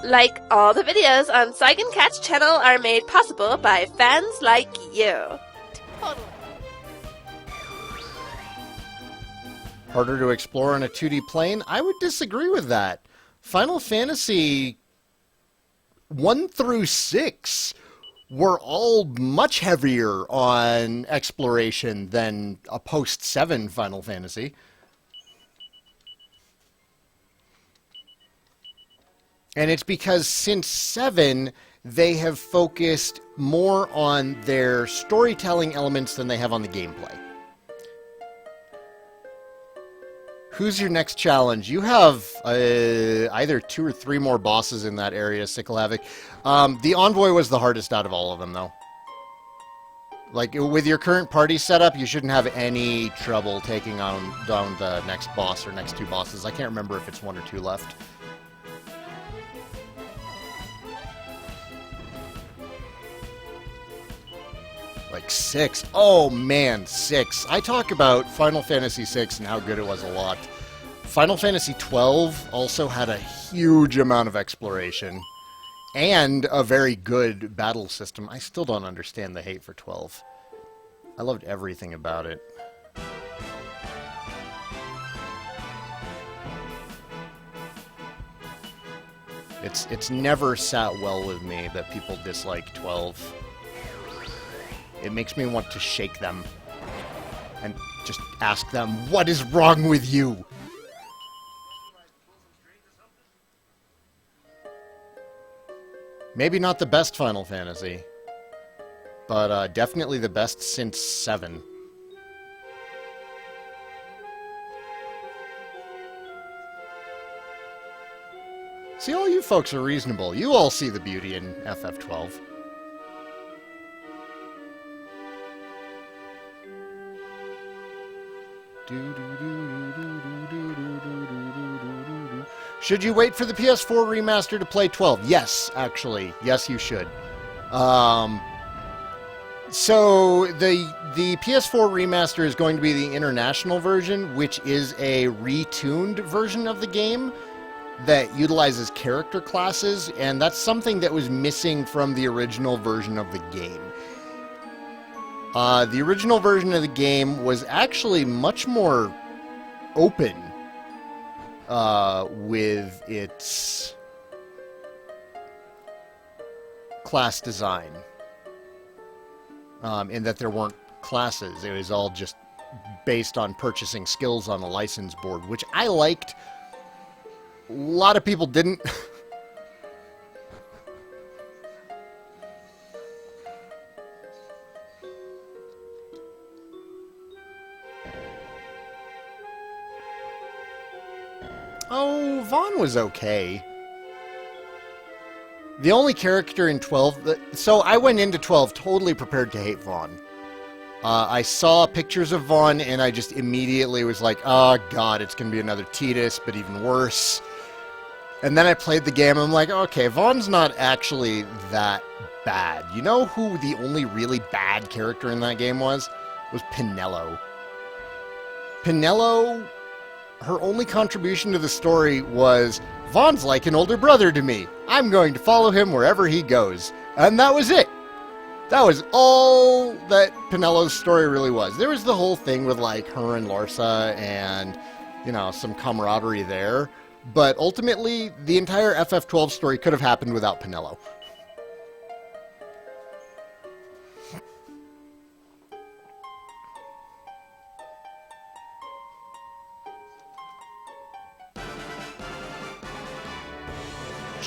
Like all the videos on Saigancat's channel are made possible by fans like you. Totally. Harder to explore on a 2D plane? I would disagree with that. Final Fantasy 1 through 6 were all much heavier on exploration than a post-7 Final Fantasy. And it's because since 7, they have focused more on their storytelling elements than they have on the gameplay. Who's your next challenge? You have either 2 or 3 more bosses in that area, Sickle Havoc. The Envoy was the hardest out of all of them, though. Like, with your current party setup, you shouldn't have any trouble taking on down the next boss or next 2 bosses. I can't remember if it's 1 or 2 left. Like 6. Oh man, 6. I talk about Final Fantasy 6 and how good it was a lot. Final Fantasy 12 also had a huge amount of exploration and a very good battle system. I still don't understand the hate for 12. I loved everything about it. It's never sat well with me that people dislike 12. It makes me want to shake them and just ask them, what is wrong with you? Maybe not the best Final Fantasy, but definitely the best since 7. See, all you folks are reasonable. You all see the beauty in FF12. Should you wait for the PS4 remaster to play 12? Yes, actually. Yes, you should. So the PS4 remaster is going to be the international version, which is a retuned version of the game that utilizes character classes, and that's something that was missing from the original version of the game. The original version of the game was actually much more open with its class design, in that there weren't classes. It was all just based on purchasing skills on a license board, which I liked. A lot of people didn't. Oh, Vaughn was okay. The only character in 12... So I went into 12 totally prepared to hate Vaughn. I saw pictures of Vaughn and I just immediately was like, oh god, it's going to be another Tidus, but even worse. And then I played the game and I'm like, okay, Vaughn's not actually that bad. You know who the only really bad character in that game was? It was Pinello. Pinello... Her only contribution to the story was, Vaughn's like an older brother to me. I'm going to follow him wherever he goes. And that was it. That was all that Pinello's story really was. There was the whole thing with, like, her and Larsa and, you know, some camaraderie there. But ultimately, the entire FF12 story could have happened without Pinello.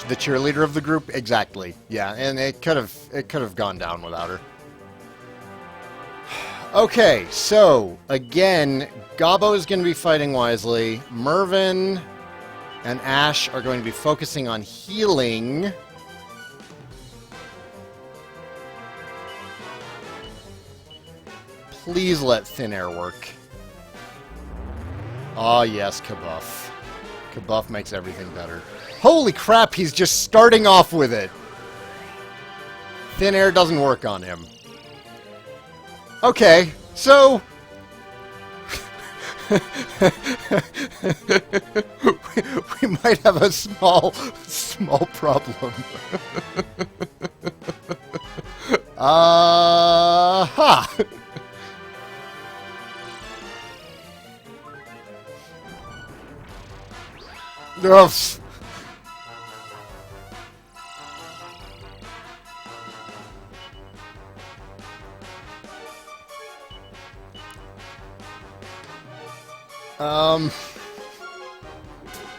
The cheerleader of the group? Exactly. Yeah, and it could have gone down without her. Okay, so again, Gabo is going to be fighting wisely. Mervyn and Ash are going to be focusing on healing. Please let Thin Air work. Ah, yes, Kabuff. Kabuff makes everything better. Holy crap, he's just starting off with it. Thin Air doesn't work on him. Okay, so... we might have a small problem. Ha! Oof.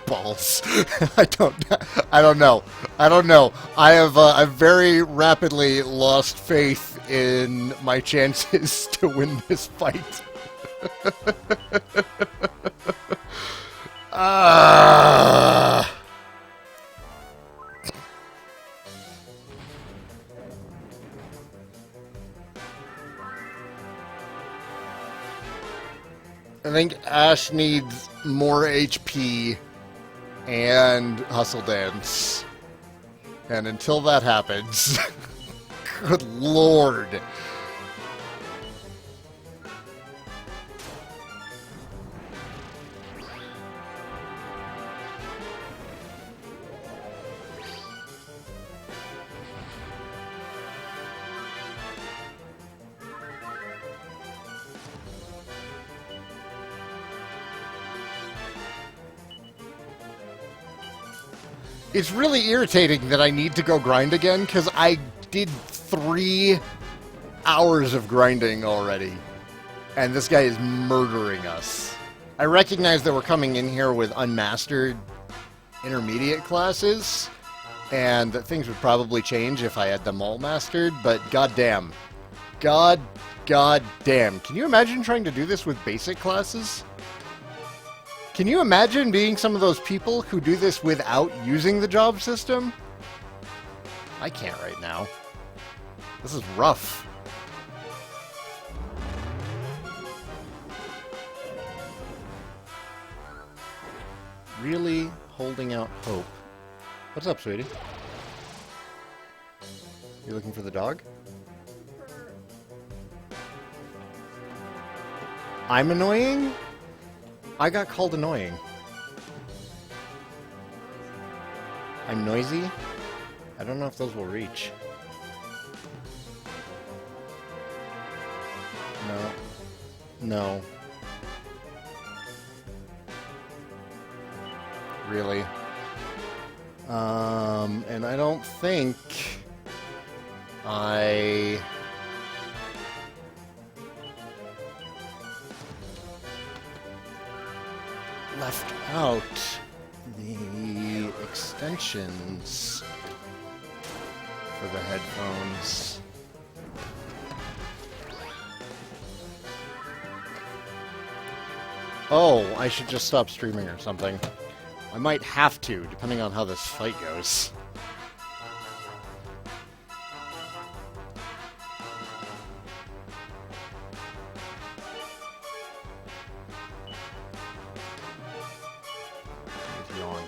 Balls. I don't know. I have I've very rapidly lost faith in my chances to win this fight. I think Ash needs more HP and Hustle Dance. And until that happens, good lord. It's really irritating that I need to go grind again, because I did 3 hours of grinding already. And this guy is murdering us. I recognize that we're coming in here with unmastered intermediate classes, and that things would probably change if I had them all mastered, but goddamn. God damn. Can you imagine trying to do this with basic classes? Can you imagine being some of those people who do this without using the job system? I can't right now. This is rough. Really holding out hope. What's up, sweetie? You looking for the dog? I'm annoying? I got called annoying. I'm noisy? I don't know if those will reach. No. No. Really? And I don't think I left out the extensions for the headphones. Oh, I should just stop streaming or something. I might have to, depending on how this fight goes.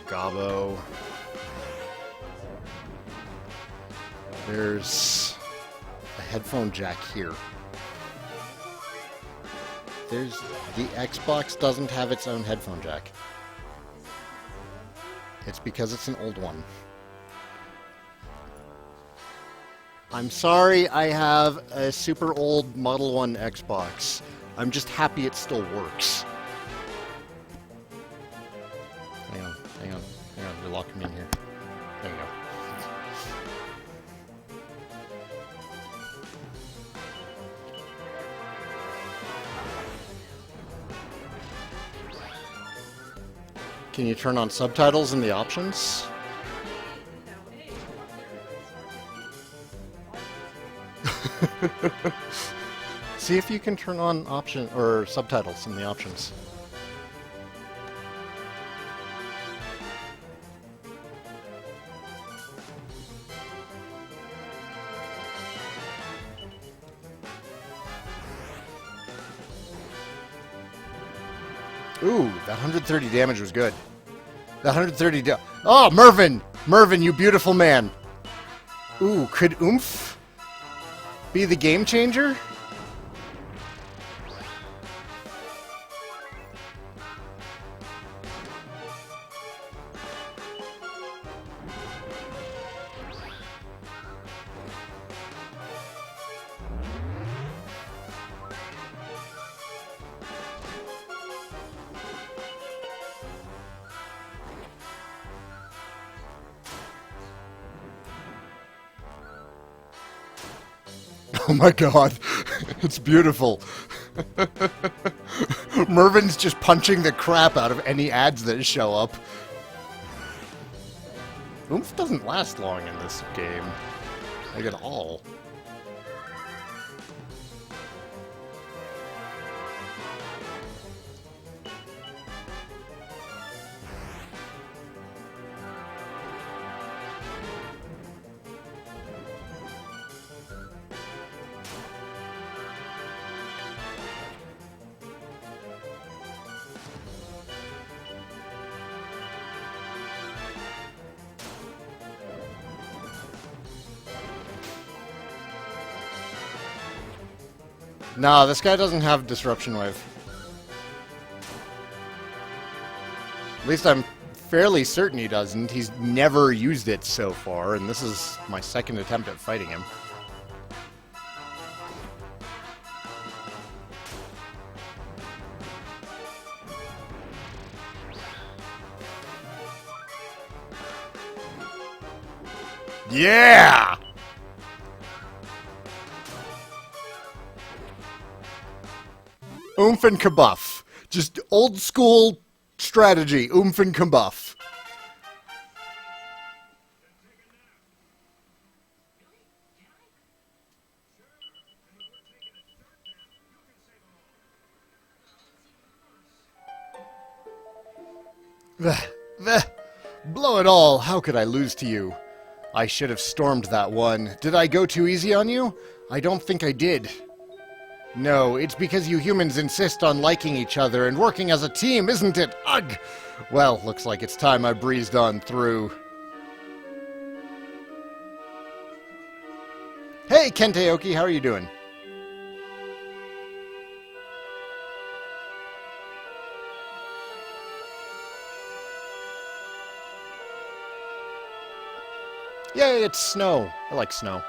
Gabo. There's a headphone jack here. The Xbox doesn't have its own headphone jack. It's because it's an old one. I'm sorry I have a super old Model 1 Xbox. I'm just happy it still works. Hang on, you're locking me in here. There you go. Can you turn on subtitles in the options? See if you can turn on option or subtitles in the options. Ooh, that 130 damage was good. That 130 Oh, Mervin! Mervin, you beautiful man. Ooh, could Oomph be the game changer? Oh my god, it's beautiful. Mervin's just punching the crap out of any ads that show up. Oomph doesn't last long in this game. Like at all. No, this guy doesn't have Disruption Wave. At least I'm fairly certain he doesn't. He's never used it so far, and this is my second attempt at fighting him. Yeah! Oomph and kabuff. Just old school strategy. Oomph and kabuff. Blow it all. How could I lose to you? I should have stormed that one. Did I go too easy on you? I don't think I did. No, it's because you humans insist on liking each other and working as a team, isn't it? Ugh! Well, looks like it's time I breezed on through. Hey, Kenteoki, how are you doing? Yay, it's snow. I like snow.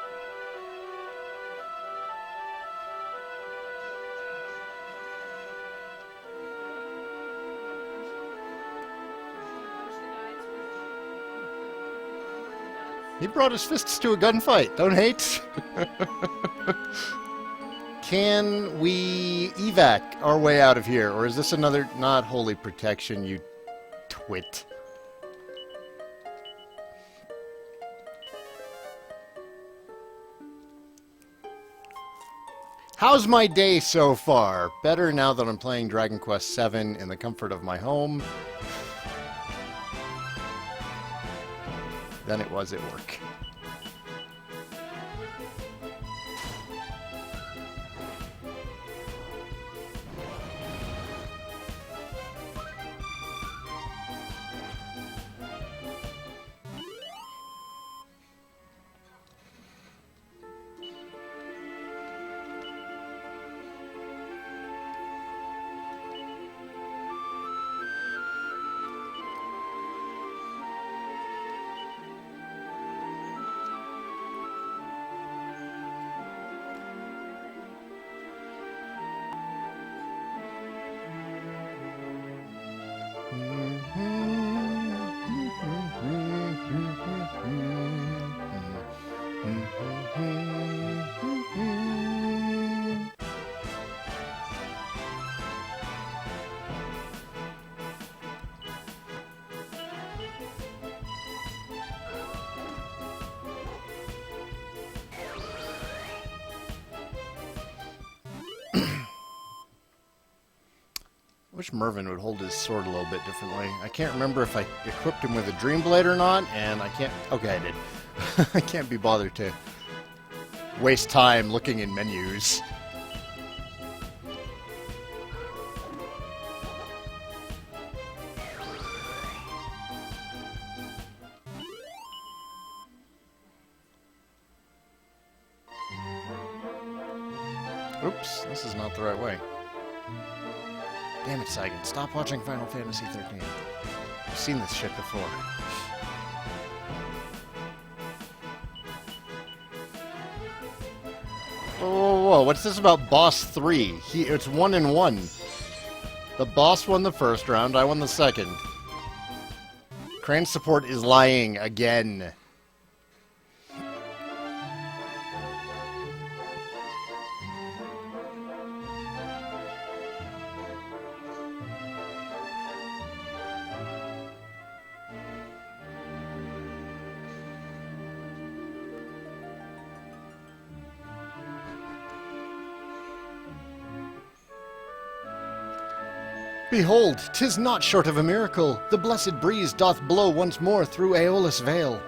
He brought his fists to a gunfight. Don't hate. Can we evac our way out of here? Or is this another... Not holy protection, you twit. How's my day so far? Better now that I'm playing Dragon Quest VII in the comfort of my home than it was at work. I wish Mervin would hold his sword a little bit differently. I can't remember if I equipped him with a Dream Blade or not, and I can't... Okay, I did. I can't be bothered to waste time looking in menus. Oops, this is not the right way. Damn it, Saigan. Stop watching Final Fantasy 13. I've seen this shit before. Whoa, whoa, whoa. What's this about Boss 3? It's 1-1. The boss won the first round, I won the second. Crane's support is lying again. Behold, 'tis not short of a miracle. The blessed breeze doth blow once more through Aeolus Vale.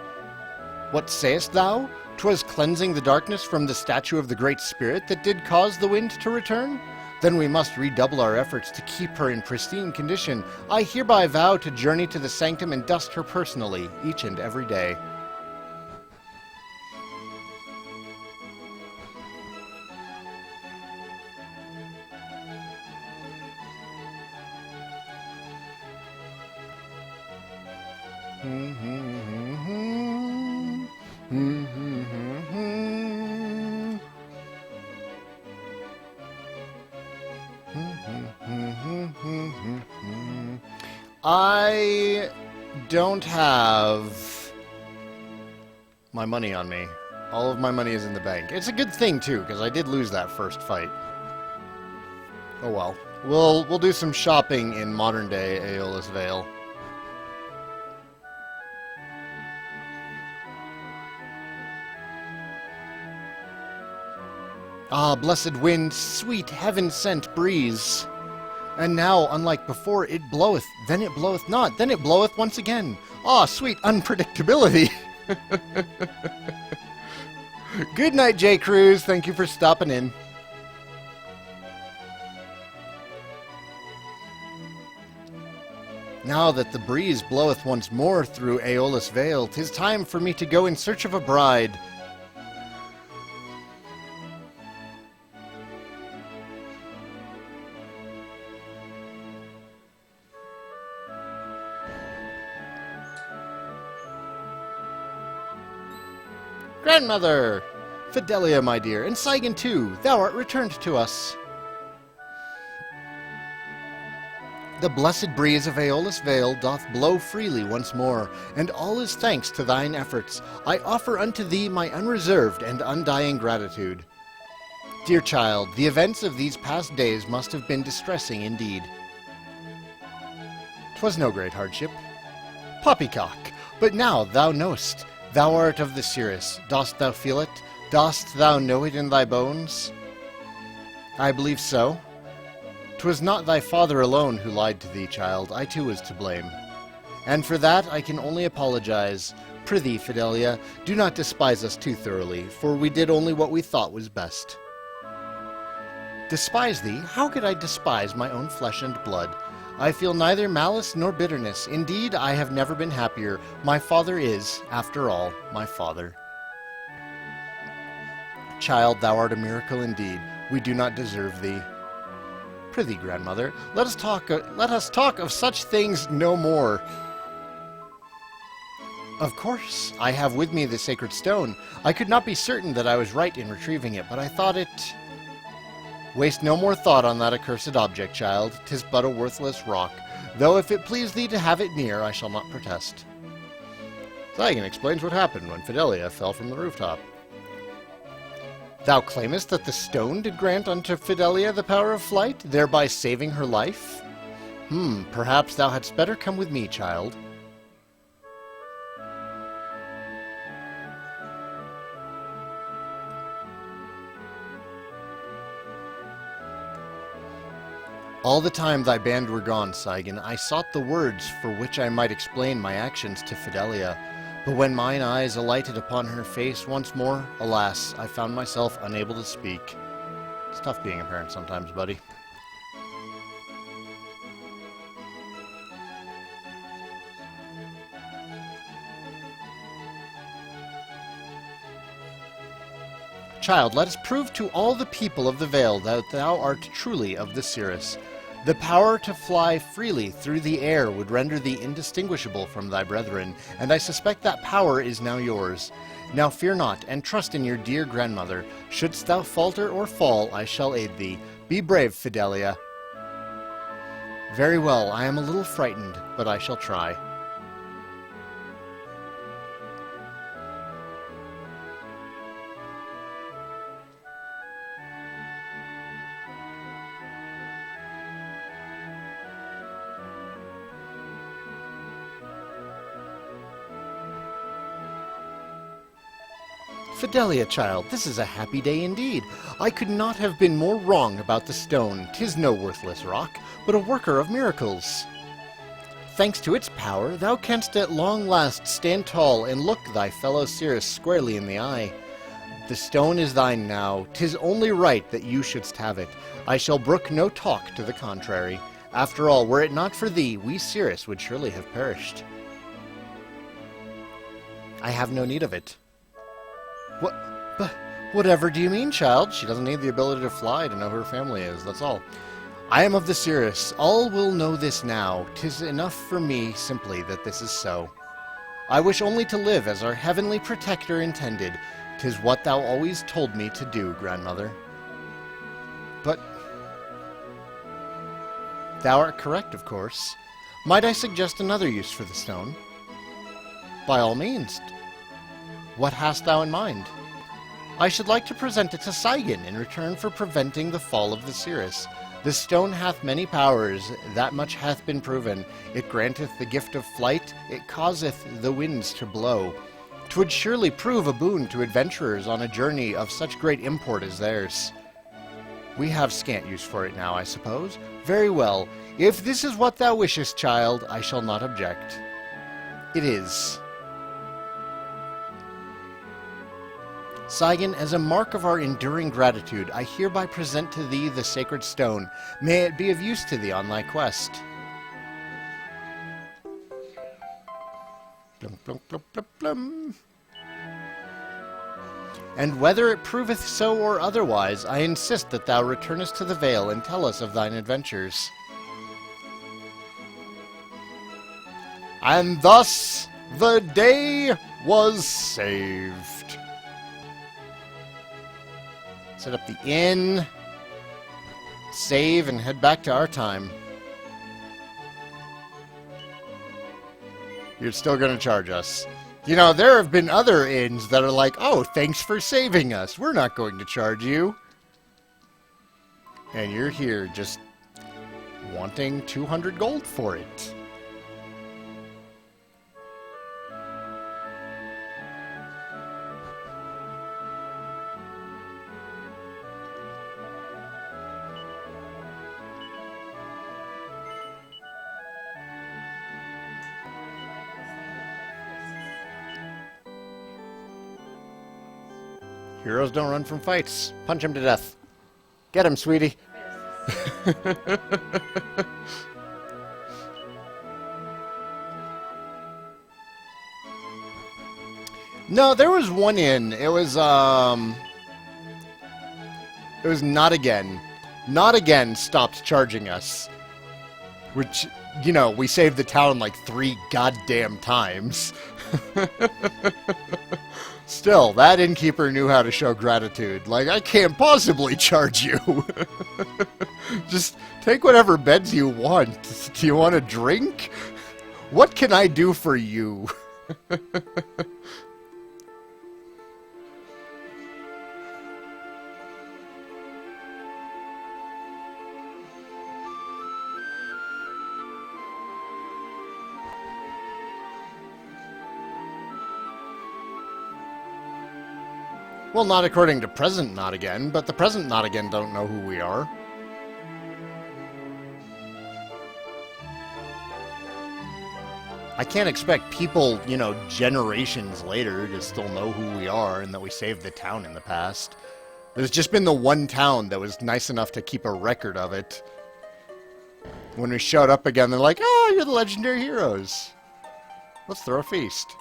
What sayest thou? 'Twas cleansing the darkness from the statue of the Great Spirit that did cause the wind to return? Then we must redouble our efforts to keep her in pristine condition. I hereby vow to journey to the sanctum and dust her personally, each and every day. I don't have my money on me. All of my money is in the bank. It's a good thing, too, because I did lose that first fight. Oh well. We'll do some shopping in modern-day Aeolus Vale. Ah, blessed wind, sweet heaven-sent breeze. And now, unlike before, it bloweth, then it bloweth not, then it bloweth once again. Ah, sweet unpredictability. Good night, J. Cruz. Thank you for stopping in. Now that the breeze bloweth once more through Aeolus Vale, 'tis time for me to go in search of a bride. Grandmother! Fidelia, my dear, and Saigan too, thou art returned to us. The blessed breeze of Aeolus Vale doth blow freely once more, and all is thanks to thine efforts. I offer unto thee my unreserved and undying gratitude. Dear child, the events of these past days must have been distressing indeed. 'Twas no great hardship. Poppycock, but now thou knowest. Thou art of the Cirrus. Dost thou feel it? Dost thou know it in thy bones? I believe so. 'Twas not thy father alone who lied to thee, child. I too was to blame. And for that I can only apologize. Prithee, Fidelia, do not despise us too thoroughly, for we did only what we thought was best. Despise thee? How could I despise my own flesh and blood? I feel neither malice nor bitterness. Indeed, I have never been happier. My father is, after all, my father. Child, thou art a miracle indeed. We do not deserve thee. Prithee, grandmother, let us talk of such things no more. Of course, I have with me the sacred stone. I could not be certain that I was right in retrieving it, but I thought it... Waste no more thought on that accursed object, child. 'Tis but a worthless rock, though if it please thee to have it near, I shall not protest. Saigan explains what happened when Fidelia fell from the rooftop. Thou claimest that the stone did grant unto Fidelia the power of flight, thereby saving her life? Perhaps thou hadst better come with me, child. All the time thy band were gone, Saigan, I sought the words for which I might explain my actions to Fidelia. But when mine eyes alighted upon her face once more, alas, I found myself unable to speak. It's tough being a parent sometimes, buddy. Child, let us prove to all the people of the Vale that thou art truly of the Cirrus. The power to fly freely through the air would render thee indistinguishable from thy brethren, and I suspect that power is now yours. Now fear not, and trust in your dear grandmother. Shouldst thou falter or fall, I shall aid thee. Be brave, Fidelia. Very well, I am a little frightened, but I shall try. Fidelia, child, this is a happy day indeed. I could not have been more wrong about the stone. 'Tis no worthless rock, but a worker of miracles. Thanks to its power, thou canst at long last stand tall and look thy fellow Cirrus squarely in the eye. The stone is thine now. 'Tis only right that you shouldst have it. I shall brook no talk to the contrary. After all, were it not for thee, we Cirrus would surely have perished. I have no need of it. But whatever do you mean, child? She doesn't need the ability to fly to know who her family is, that's all. I am of the Cirrus. All will know this now. 'Tis enough for me, simply, that this is so. I wish only to live as our heavenly protector intended. 'Tis what thou always told me to do, grandmother. But thou art correct, of course. Might I suggest another use for the stone? By all means. What hast thou in mind? I should like to present it to Saigan in return for preventing the fall of the Cirrus. The stone hath many powers, that much hath been proven. It granteth the gift of flight, it causeth the winds to blow. 'Twould surely prove a boon to adventurers on a journey of such great import as theirs. We have scant use for it now, I suppose. Very well. If this is what thou wishest, child, I shall not object. It is. Saigan, as a mark of our enduring gratitude, I hereby present to thee the sacred stone. May it be of use to thee on thy quest. Blum, blum, blum, blum, blum. And whether it proveth so or otherwise, I insist that thou returnest to the Vale and tell us of thine adventures. And thus the day was saved. Set up the inn, save, and head back to our time. You're still going to charge us. You know, there have been other inns that are like, oh, thanks for saving us. We're not going to charge you. And you're here just wanting 200 gold for it. Heroes don't run from fights. Punch him to death. Get him, sweetie. No, there was one inn. It was Not Again. Not Again stopped charging us. Which, you know, we saved the town like 3 goddamn times. Still, that innkeeper knew how to show gratitude. Like, I can't possibly charge you. Just take whatever beds you want. Do you want a drink? What can I do for you? Well, not according to present Not Again, but the present Not Again don't know who we are. I can't expect people, you know, generations later to still know who we are and that we saved the town in the past. There's just been the one town that was nice enough to keep a record of it. When we showed up again, they're like, oh, you're the legendary heroes. Let's throw a feast.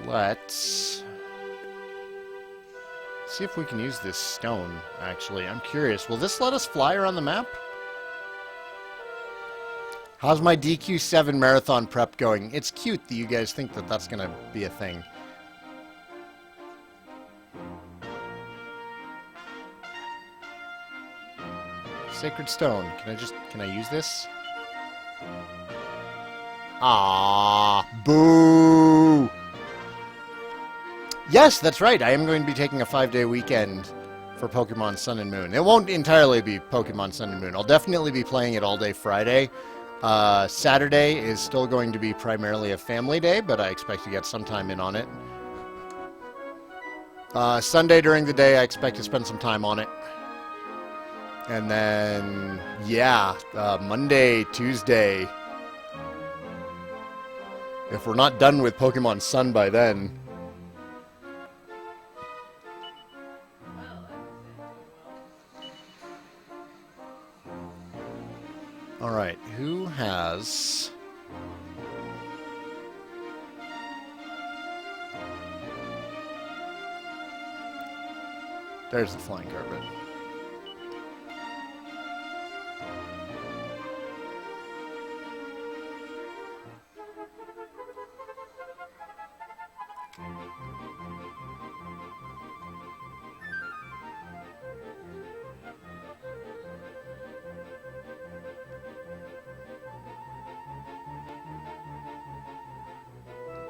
Let's see if we can use this stone, actually. I'm curious. Will this let us fly around the map? How's my DQ7 marathon prep going? It's cute that you guys think that that's going to be a thing. Sacred stone. Can I use this? Ah, boo! Yes, that's right. I am going to be taking a 5-day weekend for Pokemon Sun and Moon. It won't entirely be Pokemon Sun and Moon. I'll definitely be playing it all day Friday. Saturday is still going to be primarily a family day, but I expect to get some time in on it. Sunday during the day, I expect to spend some time on it. And then, yeah, Monday, Tuesday. If we're not done with Pokemon Sun by then. Alright, who has... There's the flying carpet.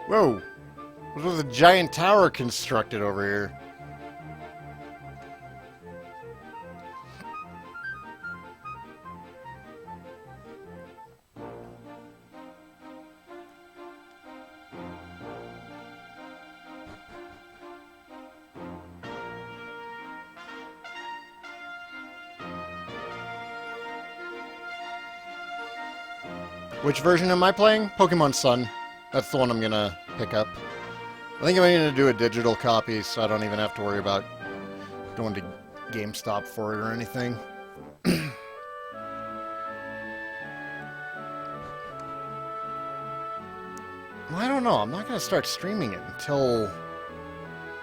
Whoa! What was a giant tower constructed over here? Which version am I playing? Pokemon Sun. That's the one I'm gonna pick up. I think I'm gonna do a digital copy, so I don't even have to worry about going to GameStop for it or anything. Well, I don't know. I'm not gonna start streaming it until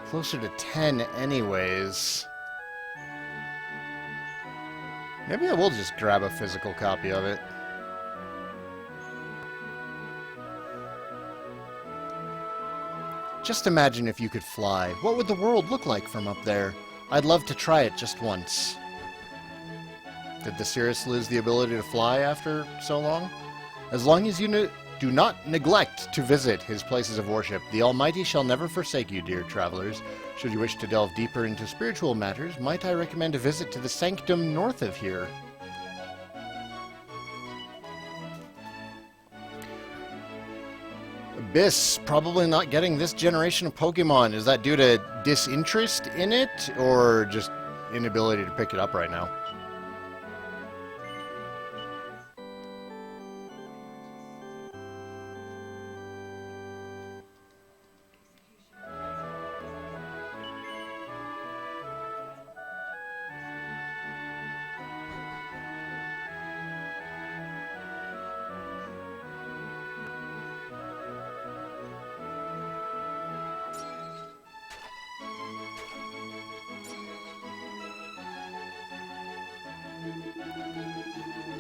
closer to 10 anyways. Maybe I will just grab a physical copy of it. Just imagine if you could fly. What would the world look like from up there? I'd love to try it just once. Did the Cirrus lose the ability to fly after so long? As long as you do not neglect to visit his places of worship, the Almighty shall never forsake you, dear travelers. Should you wish to delve deeper into spiritual matters, might I recommend a visit to the sanctum north of here? Abyss, probably not getting this generation of Pokemon. Is that due to disinterest in it, or just inability to pick it up right now?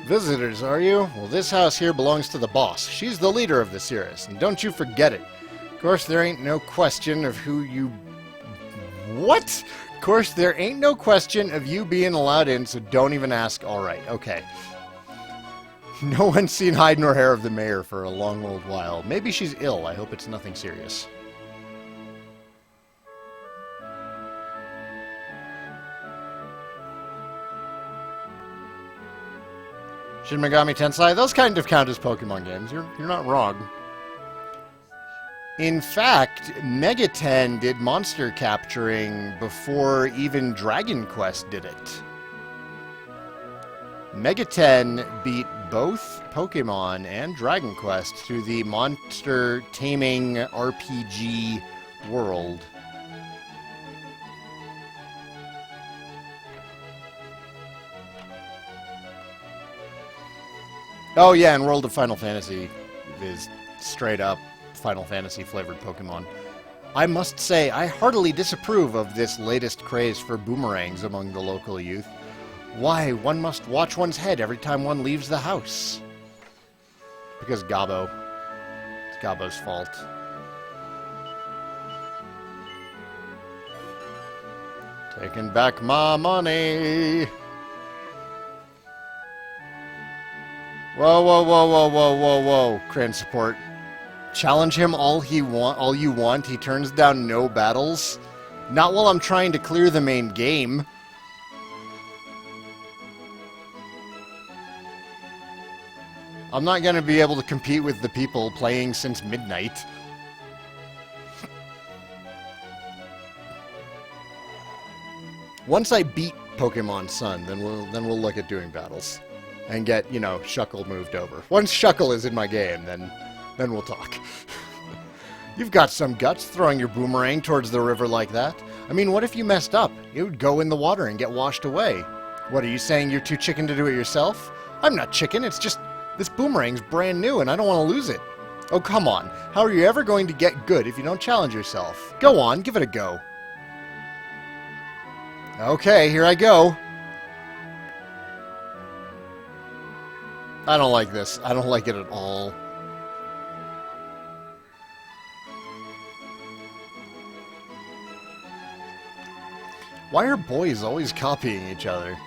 Visitors, are you? Well, this house here belongs to the boss. She's the leader of the Cirrus, and don't you forget it. Of course, there ain't no question of who you... What? Of course, there ain't no question of you being allowed in, so don't even ask. Alright, okay. No one's seen hide nor hair of the mayor for a long old while. Maybe she's ill. I hope it's nothing serious. Shin Megami Tensei, those kind of count as Pokemon games. You're not wrong. In fact, Mega 10 did monster capturing before even Dragon Quest did it. Mega 10 beat both Pokemon and Dragon Quest through the monster taming RPG world. Oh yeah, and World of Final Fantasy is straight up Final Fantasy flavored Pokemon. I must say, I heartily disapprove of this latest craze for boomerangs among the local youth. Why, one must watch one's head every time one leaves the house. Because Gabo. It's Gabo's fault. Taking back my money. Whoa, whoa, whoa, whoa, whoa, whoa, whoa, Cran support. Challenge him all you want. He turns down no battles. Not while I'm trying to clear the main game. I'm not going to be able to compete with the people playing since midnight. Once I beat Pokemon Sun, then we'll look at doing battles and get, you know, Shuckle moved over. Once Shuckle is in my game, then we'll talk. You've got some guts throwing your boomerang towards the river like that. I mean, what if you messed up? It would go in the water and get washed away. What, are you saying you're too chicken to do it yourself? I'm not chicken, it's just this boomerang's brand new and I don't want to lose it. Oh, come on. How are you ever going to get good if you don't challenge yourself? Go on, give it a go. Okay, here I go. I don't like this. I don't like it at all. Why are boys always copying each other?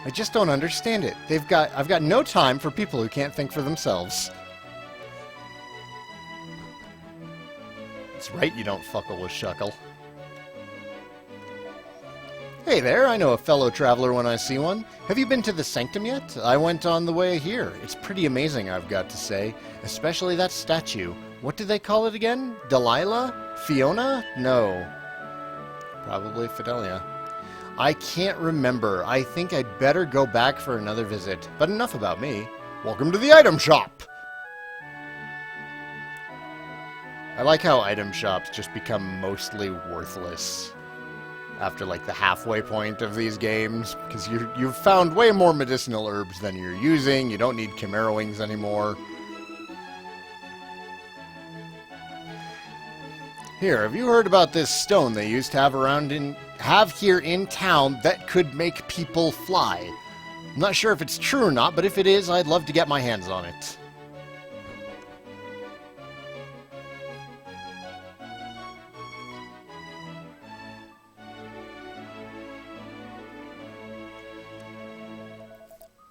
I just don't understand it. I've got no time for people who can't think for themselves. It's right you don't fuckle with Shuckle. Hey there, I know a fellow traveler when I see one. Have you been to the Sanctum yet? I went on the way here. It's pretty amazing, I've got to say. Especially that statue. What do they call it again? Delilah? Fiona? No. Probably Fidelia. I can't remember. I think I'd better go back for another visit. But enough about me. Welcome to the item shop! I like how item shops just become mostly worthless after like the halfway point of these games, because you've found way more medicinal herbs than you're using. You don't need Chimera Wings anymore. Here, have you heard about this stone they used to have here in town that could make people fly? I'm not sure if it's true or not, but if it is, I'd love to get my hands on it.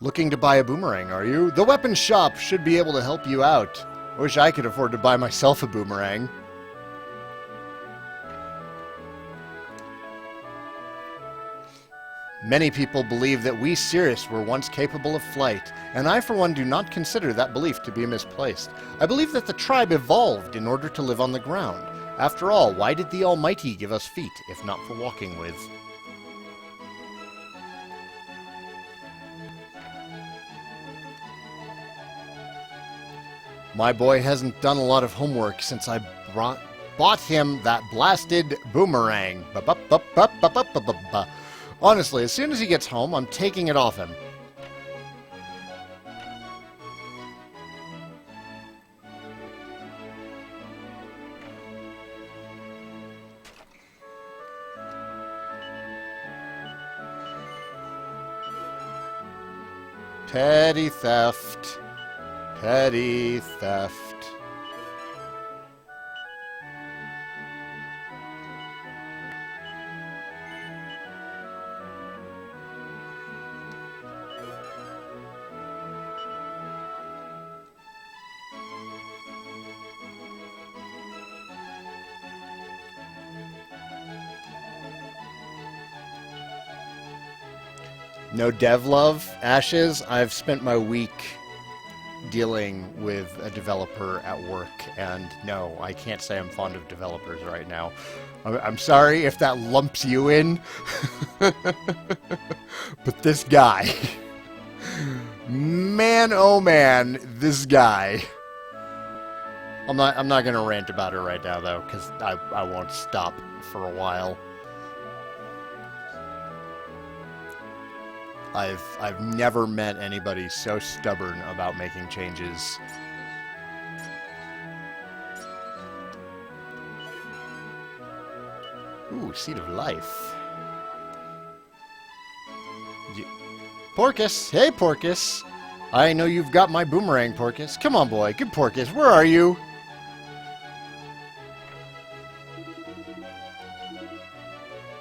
Looking to buy a boomerang, are you? The weapon shop should be able to help you out. I wish I could afford to buy myself a boomerang. Many people believe that we Cirrus were once capable of flight, and I for one do not consider that belief to be misplaced. I believe that the tribe evolved in order to live on the ground. After all, why did the Almighty give us feet, if not for walking with? My boy hasn't done a lot of homework since I bought him that blasted boomerang. Honestly, as soon as he gets home, I'm taking it off him. Petty theft. Petty theft. No dev love, Ashes. I've spent my week dealing with a developer at work, and no, I can't say I'm fond of developers right now. I'm sorry if that lumps you in, but this guy, man, oh man, this guy. I'm not gonna rant about it right now though, because I won't stop for a while. I've never met anybody so stubborn about making changes. Ooh, Seed of Life. Porcus! Hey, Porcus! I know you've got my boomerang, Porcus. Come on, boy. Good Porcus. Where are you?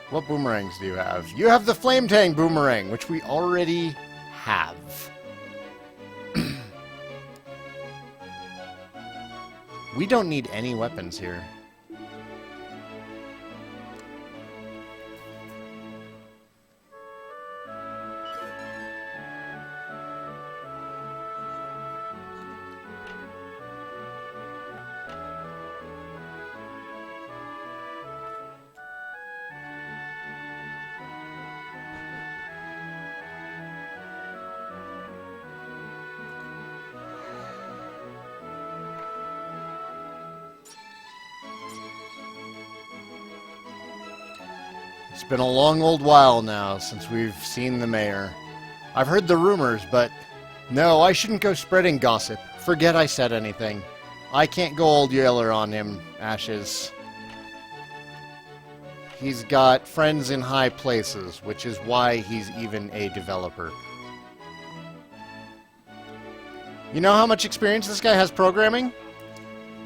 What boomerangs do you have? You have the Flame Tang boomerang, which we already have. We don't need any weapons here. It's been a long old while now since we've seen the mayor. I've heard the rumors, but no, I shouldn't go spreading gossip. Forget I said anything. I can't go old Yeller on him, Ashes. He's got friends in high places, which is why he's even a developer. You know how much experience this guy has programming?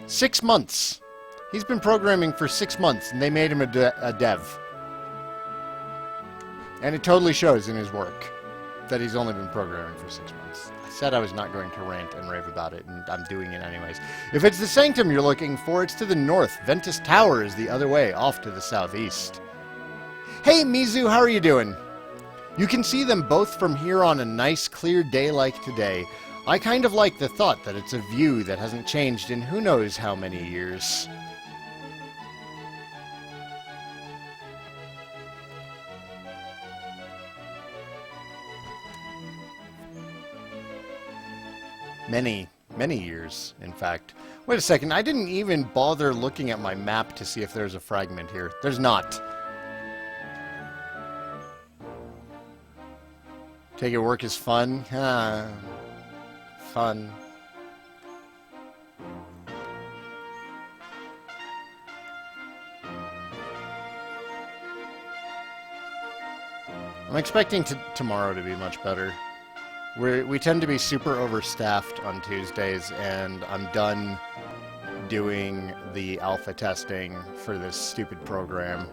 6 months. He's been programming for 6 months, and they made him a dev. And it totally shows in his work that he's only been programming for 6 months. I said I was not going to rant and rave about it, and I'm doing it anyways. If it's the Sanctum you're looking for, it's to the north. Ventus Tower is the other way, off to the southeast. Hey, Mizu, how are you doing? You can see them both from here on a nice, clear day like today. I kind of like the thought that it's a view that hasn't changed in who knows how many years. Many years, in fact. Wait a second, I didn't even bother looking at my map to see if there's a fragment here. There's not. Take it work is fun? Fun. I'm expecting tomorrow to be much better. We tend to be super overstaffed on Tuesdays, and I'm done doing the alpha testing for this stupid program.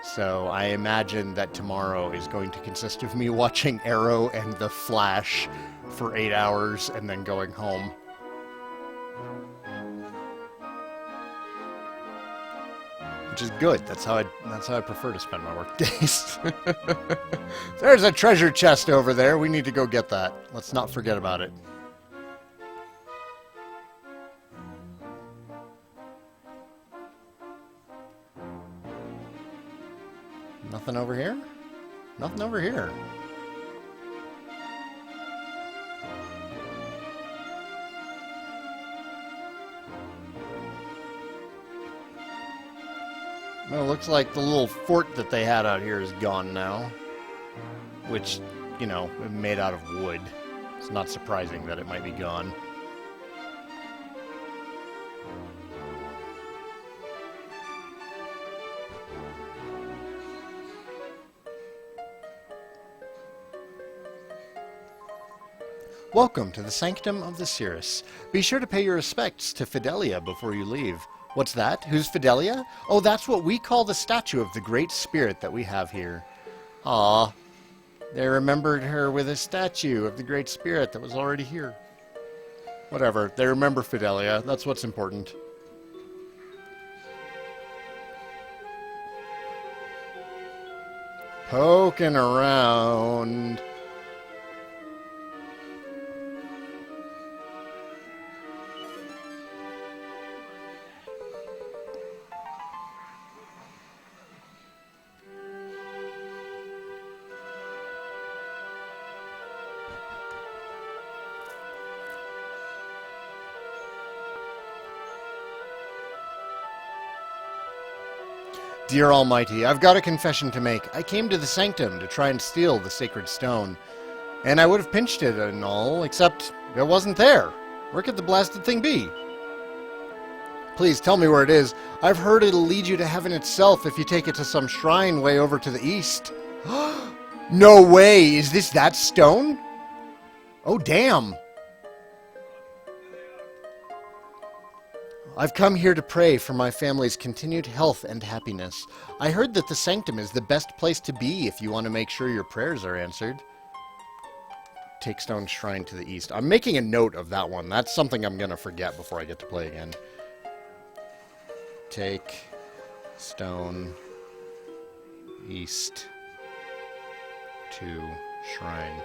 So I imagine that tomorrow is going to consist of me watching Arrow and The Flash for 8 hours and then going home. Which is good. That's how I prefer to spend my work days. There's a treasure chest over there. We need to go get that. Let's not forget about it. Nothing over here? Nothing over here. Well, it looks like the little fort that they had out here is gone now. Which, you know, made out of wood. It's not surprising that it might be gone. Welcome to the Sanctum of the Cirrus. Be sure to pay your respects to Fidelia before you leave. What's that? Who's Fidelia? Oh, that's what we call the statue of the Great Spirit that we have here. Ah, they remembered her with a statue of the Great Spirit that was already here. Whatever, they remember Fidelia. That's what's important. Poking around. Dear Almighty, I've got a confession to make. I came to the Sanctum to try and steal the sacred stone. And I would have pinched it and all, except it wasn't there. Where could the blasted thing be? Please tell me where it is. I've heard it'll lead you to heaven itself if you take it to some shrine way over to the east. No way! Is this that stone? Oh, damn! I've come here to pray for my family's continued health and happiness. I heard that the Sanctum is the best place to be if you want to make sure your prayers are answered. Take stone shrine to the east. I'm making a note of that one. That's something I'm going to forget before I get to play again. Take stone east to shrine.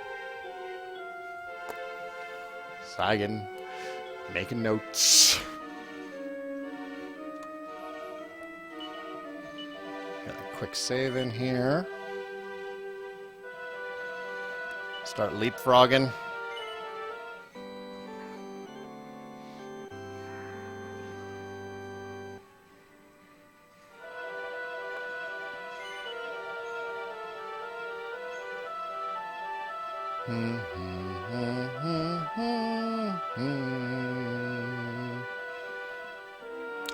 Saigan, making notes. Got a quick save in here. Start leapfrogging.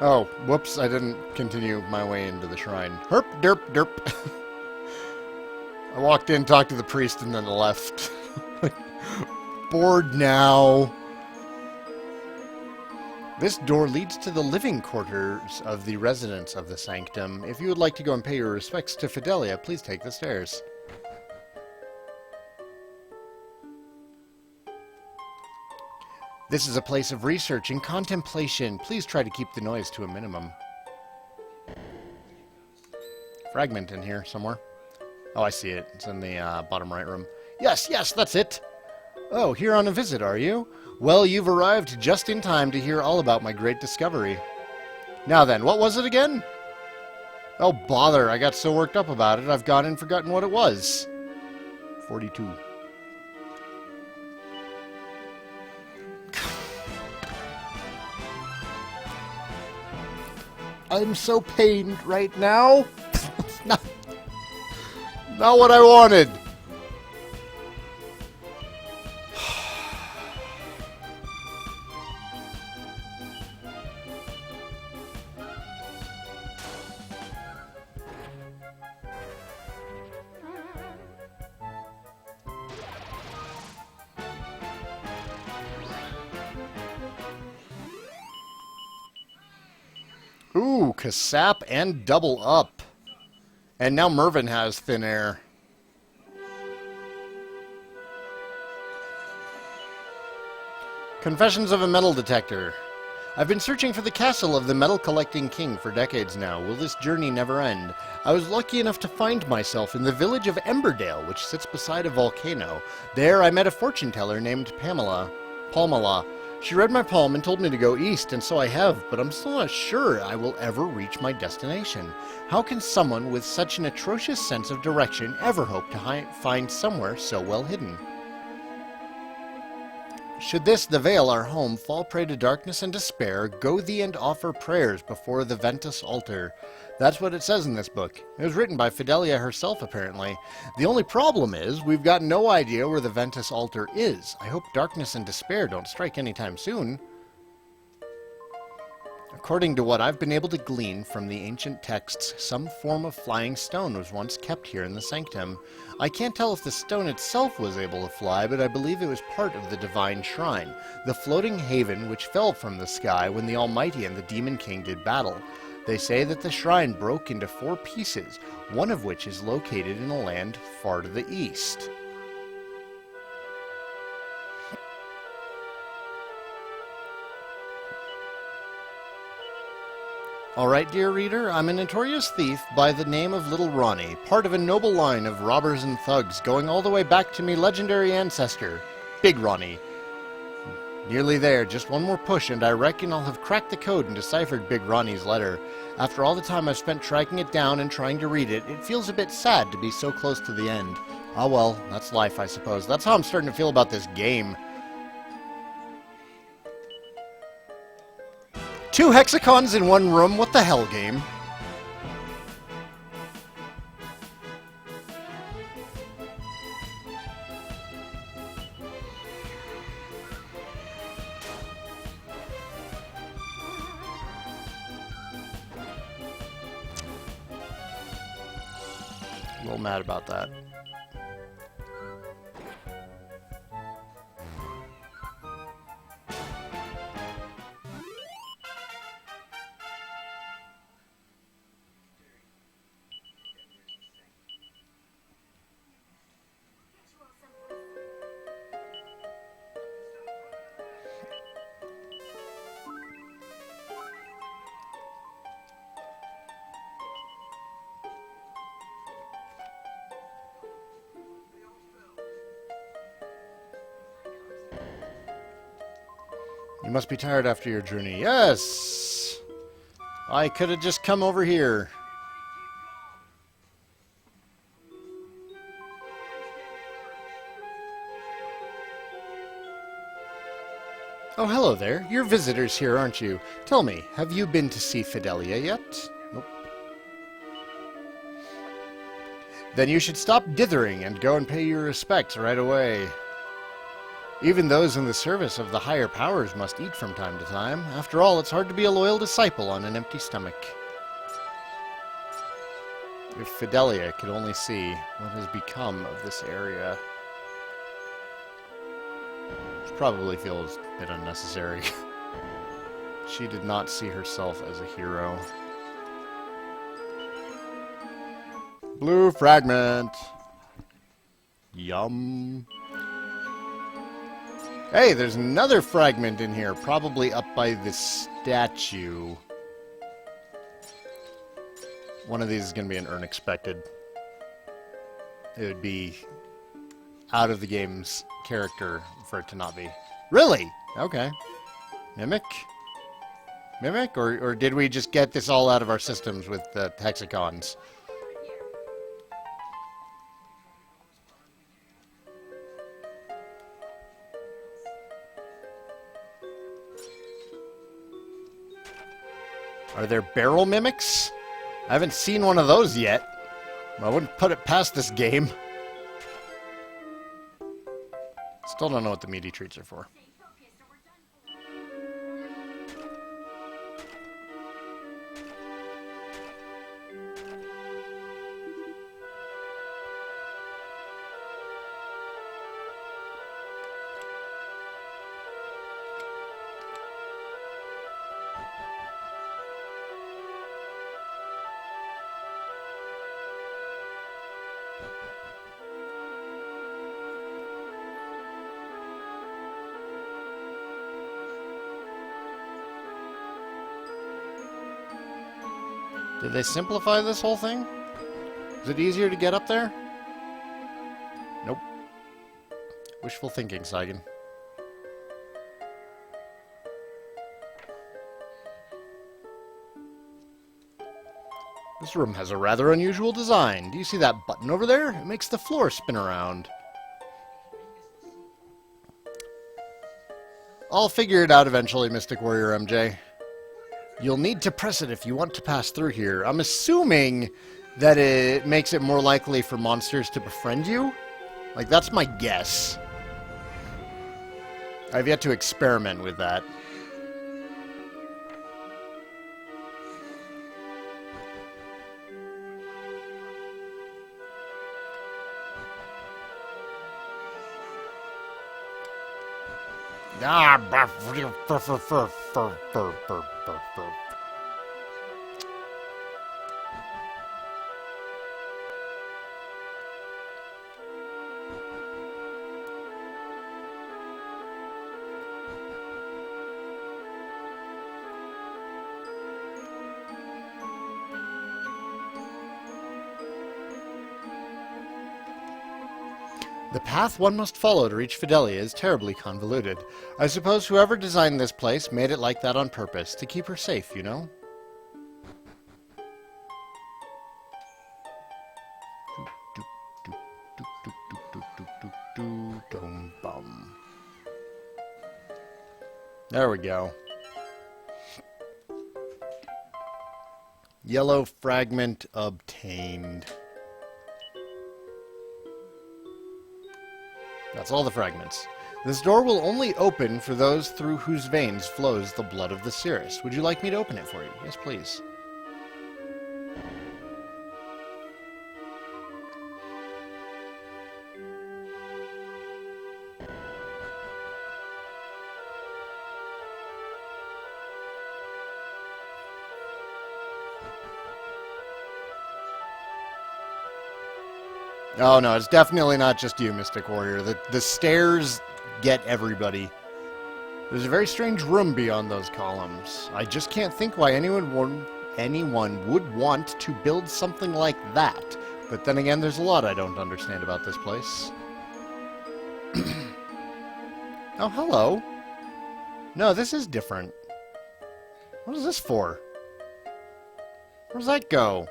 Oh, whoops, I didn't continue my way into the shrine. Herp, derp, derp. I walked in, talked to the priest, and then left. Bored now. This door leads to the living quarters of the residents of the sanctum. If you would like to go and pay your respects to Fidelia, please take the stairs. This is a place of research and contemplation. Please try to keep the noise to a minimum. Fragment in here somewhere. Oh, I see it. It's in the bottom right room. Yes, yes, that's it. Oh, here on a visit, are you? Well, you've arrived just in time to hear all about my great discovery. Now then, what was it again? Oh, bother. I got so worked up about it, I've gone and forgotten what it was. 42. I'm so pained right now. not what I wanted. Ooh, Kasap and double up. And now Mervyn has thin air. Confessions of a Metal Detector. I've been searching for the castle of the metal collecting king for decades now. Will this journey never end? I was lucky enough to find myself in the village of Emberdale, which sits beside a volcano. There I met a fortune teller named Palmala. She read my palm and told me to go east, and so I have, but I'm still not sure I will ever reach my destination. How can someone with such an atrocious sense of direction ever hope to find somewhere so well hidden? Should this, the Vale, our home, fall prey to darkness and despair, go thee and offer prayers before the Ventus altar. That's what it says in this book. It was written by Fidelia herself, apparently. The only problem is, we've got no idea where the Ventus altar is. I hope darkness and despair don't strike anytime soon. According to what I've been able to glean from the ancient texts, some form of flying stone was once kept here in the sanctum. I can't tell if the stone itself was able to fly, but I believe it was part of the divine shrine, the floating haven which fell from the sky when the Almighty and the Demon King did battle. They say that the shrine broke into 4 pieces, one of which is located in a land far to the east. Alright, dear reader, I'm a notorious thief by the name of Little Ronnie, part of a noble line of robbers and thugs going all the way back to me legendary ancestor, Big Ronnie. Nearly there, just one more push and I reckon I'll have cracked the code and deciphered Big Ronnie's letter. After all the time I've spent tracking it down and trying to read it, it feels a bit sad to be so close to the end. Ah well, that's life I suppose. That's how I'm starting to feel about this game. 2 hexagons in one room, what the hell, game? A little mad about that. You must be tired after your journey. Yes! I could have just come over here. Oh, hello there. You're visitors here, aren't you? Tell me, have you been to see Fidelia yet? Nope. Then you should stop dithering and go and pay your respects right away. Even those in the service of the higher powers must eat from time to time. After all, it's hard to be a loyal disciple on an empty stomach. If Fidelia could only see what has become of this area. She probably feels a bit unnecessary. She did not see herself as a hero. Blue fragment. Yum. Hey, there's another fragment in here, probably up by the statue. One of these is going to be an unexpected. It would be out of the game's character for it to not be. Really? Okay. Mimic? Mimic? Or did we just get this all out of our systems with the hexagons? Are there barrel mimics? I haven't seen one of those yet. I wouldn't put it past this game. Still don't know what the meaty treats are for. Did they simplify this whole thing? Is it easier to get up there? Nope. Wishful thinking, Saigan. This room has a rather unusual design. Do you see that button over there? It makes the floor spin around. I'll figure it out eventually, Mystic Warrior MJ. You'll need to press it if you want to pass through here. I'm assuming that it makes it more likely for monsters to befriend you. Like, that's my guess. I've yet to experiment with that. The path one must follow to reach Fidelia is terribly convoluted. I suppose whoever designed this place made it like that on purpose, to keep her safe, you know? There we go. Yellow fragment obtained. That's all the fragments. This door will only open for those through whose veins flows the blood of the Cirrus. Would you like me to open it for you? Yes, please. Oh no, it's definitely not just you, Mystic Warrior. The stairs get everybody. There's a very strange room beyond those columns. I just can't think why anyone would want to build something like that. But then again, there's a lot I don't understand about this place. Oh, hello. No, this is different. What is this for? Where does that go?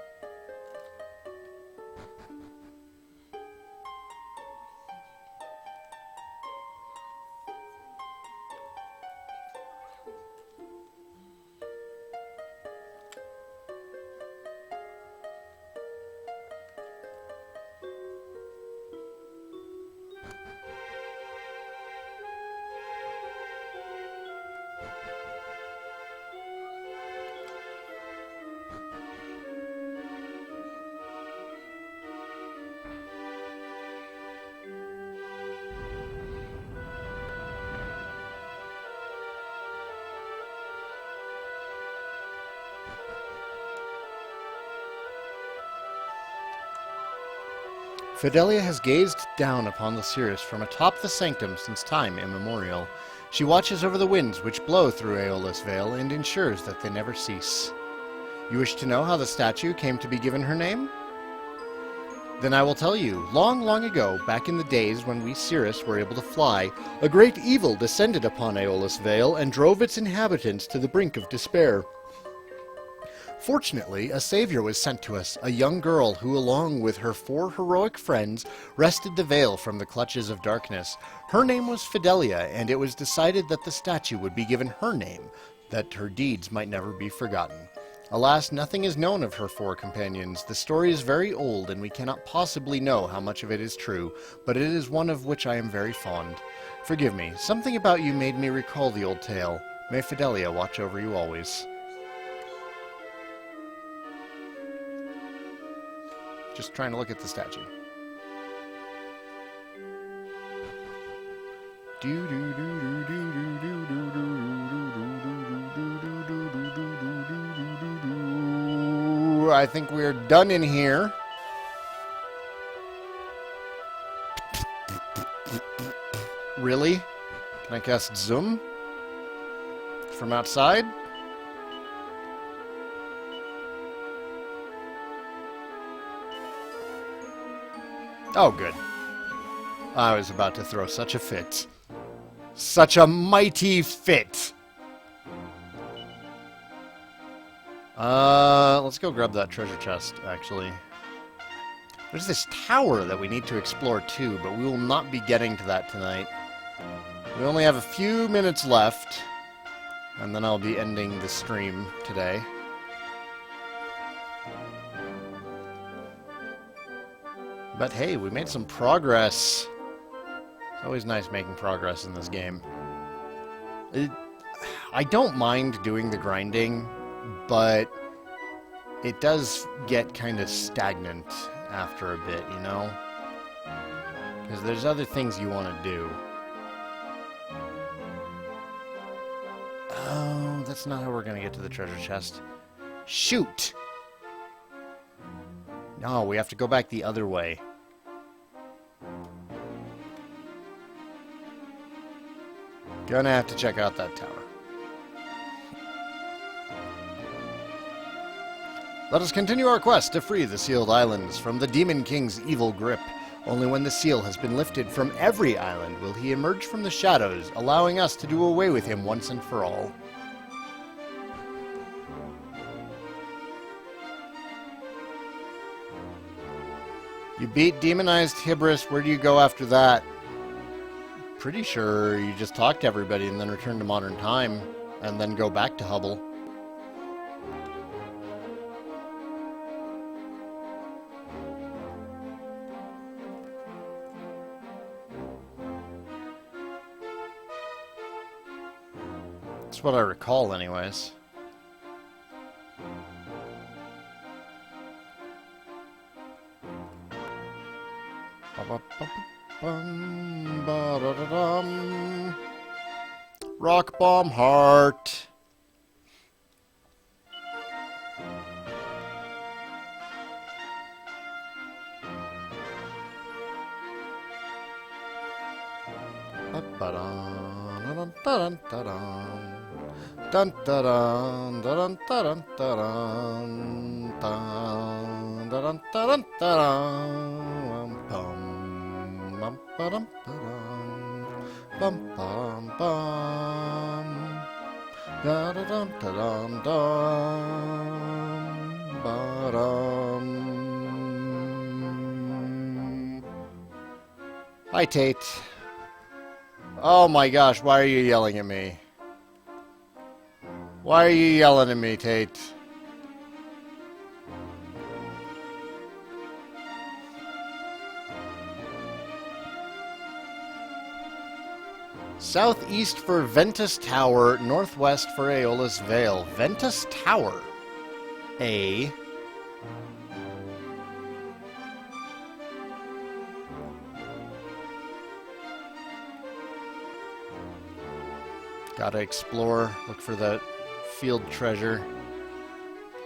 Fidelia has gazed down upon the cirrus from atop the sanctum since time immemorial. She watches over the winds which blow through Aeolus Vale and ensures that they never cease. You wish to know how the statue came to be given her name? Then I will tell you. Long, long ago, back in the days when we cirrus were able to fly, a great evil descended upon Aeolus Vale and drove its inhabitants to the brink of despair. Fortunately, a savior was sent to us, a young girl who, along with her 4 heroic friends, wrested the veil from the clutches of darkness. Her name was Fidelia, and it was decided that the statue would be given her name, that her deeds might never be forgotten. Alas, nothing is known of her 4 companions. The story is very old, and we cannot possibly know how much of it is true, but it is one of which I am very fond. Forgive me, something about you made me recall the old tale. May Fidelia watch over you always. Just trying to look at the statue. I think we're done in here. Really? Can I cast Zoom? From outside? Oh, good. I was about to throw such a fit. Such a mighty fit! Let's go grab that treasure chest, actually. There's this tower that we need to explore, too, but we will not be getting to that tonight. We only have a few minutes left, and then I'll be ending the stream today. But hey, we made some progress. It's always nice making progress in this game. I don't mind doing the grinding, but it does get kind of stagnant after a bit, you know? Because there's other things you want to do. Oh, that's not how we're going to get to the treasure chest. Shoot! No, we have to go back the other way. Gonna have to check out that tower. Let us continue our quest to free the sealed islands from the Demon King's evil grip. Only when the seal has been lifted from every island will he emerge from the shadows, allowing us to do away with him once and for all. You beat demonized Hybris. Where do you go after that? Pretty sure you just talk to everybody and then return to modern time and then go back to Hubble. That's what I recall anyways. Rock Bomb Heart. Dun dun dun dun dun dun dun dun dun dun. Bum bum bum. Da da dum da dum dum. Ba dum. Hi, Tate. Oh my gosh, why are you yelling at me? Why are you yelling at me, Tate? Southeast for Ventus Tower, northwest for Aeolus Vale. Ventus Tower. A. Gotta explore, look for the field treasure,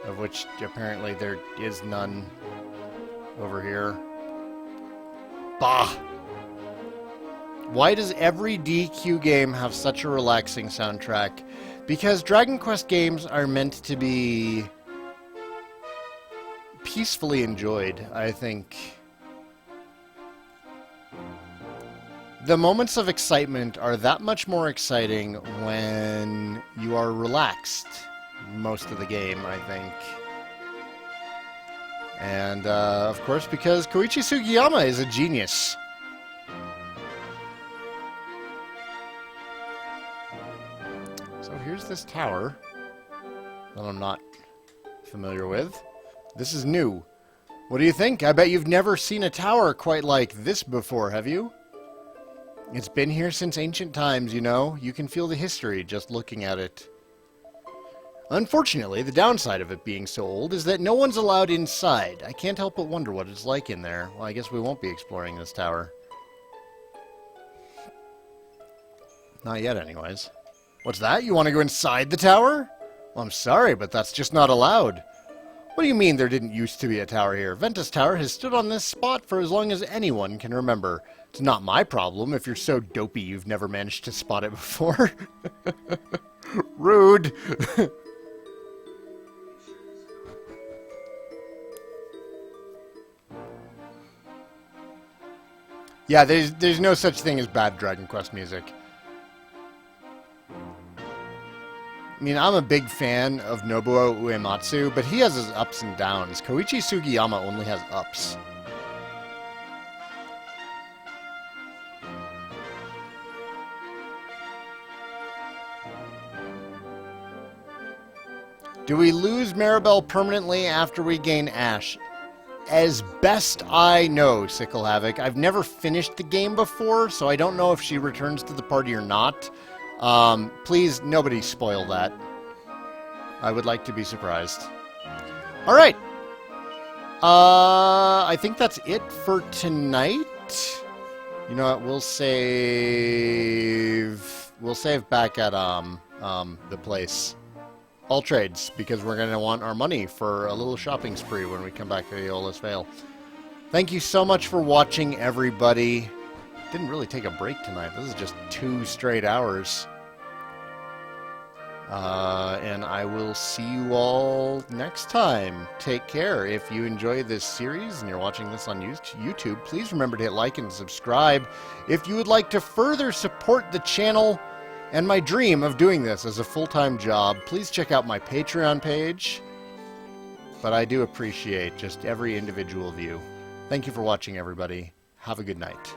of which apparently there is none over here. Bah! Why does every DQ game have such a relaxing soundtrack? Because Dragon Quest games are meant to be peacefully enjoyed, I think. The moments of excitement are that much more exciting when you are relaxed most of the game, I think. And, of course, because Koichi Sugiyama is a genius. So here's this tower that I'm not familiar with. This is new. What do you think? I bet you've never seen a tower quite like this before, have you? It's been here since ancient times, you know. You can feel the history just looking at it. Unfortunately, the downside of it being so old is that no one's allowed inside. I can't help but wonder what it's like in there. Well, I guess we won't be exploring this tower. Not yet, anyways. What's that? You want to go inside the tower? Well, I'm sorry, but that's just not allowed. What do you mean there didn't used to be a tower here? Ventus Tower has stood on this spot for as long as anyone can remember. It's not my problem if you're so dopey you've never managed to spot it before. Rude. Yeah, there's no such thing as bad Dragon Quest music. I mean, I'm a big fan of Nobuo Uematsu, but he has his ups and downs. Koichi Sugiyama only has ups. Do we lose Maribel permanently after we gain Ash? As best I know, Sickle Havoc. I've never finished the game before, so I don't know if she returns to the party or not. Please, nobody spoil that. I would like to be surprised. Alright. I think that's it for tonight. You know what, we'll save... We'll save back at, the place. All trades, because we're going to want our money for a little shopping spree when we come back to Aeolus Vale. Thank you so much for watching, everybody. Didn't really take a break tonight. This is just 2 straight hours. And I will see you all next time. Take care. If you enjoy this series and you're watching this on YouTube, please remember to hit like and subscribe. If you would like to further support the channel and my dream of doing this as a full-time job, please check out my Patreon page. But I do appreciate just every individual view. Thank you for watching, everybody. Have a good night.